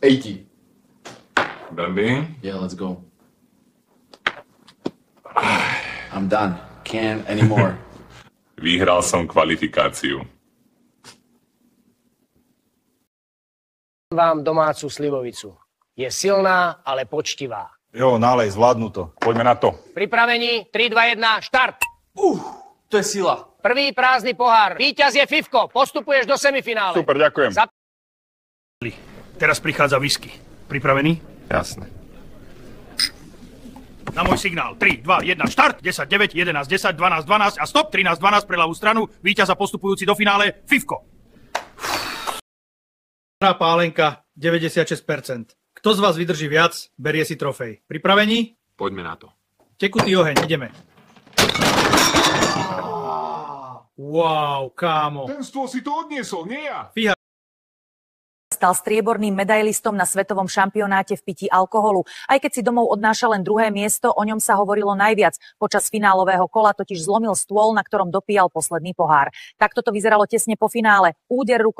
80. Dandy? Yeah, let's go. I'm done. Can't anymore. Vyhral som kvalifikáciu. Vám domácu slivovicu. Je silná, ale poctivá. Jo, nálej, zvládnu to. Poďme na to. Pripravení? 3, 2, 1, štart! To je sila. Prvý prázdny pohár. Víťaz je Fifko. Postupuješ do semifinále. Super, ďakujem. Teraz prichádza whisky. Pripravený? Jasné. Na môj signál. 3, 2, 1, štart! 10, 9, 11, 10, 12, 12 a stop! 13, 12 pre ľavú stranu. Víťaz a postupujúci do finále Fifko. Pálenka 96%. Kto z vás vydrží viac, berie si trofej. Pripravení? Poďme na to. Tekutý oheň, ideme. Wow, kámo. Ten stôl si to odniesol, nie ja. Stal strieborným medailistom na svetovom šampionáte v pití alkoholu. Aj keď si domov odnáša len druhé miesto, o ňom sa hovorilo najviac. Počas finálového kola totiž zlomil stôl, na ktorom dopíjal posledný pohár. Takto to vyzeralo tesne po finále. Úder rukou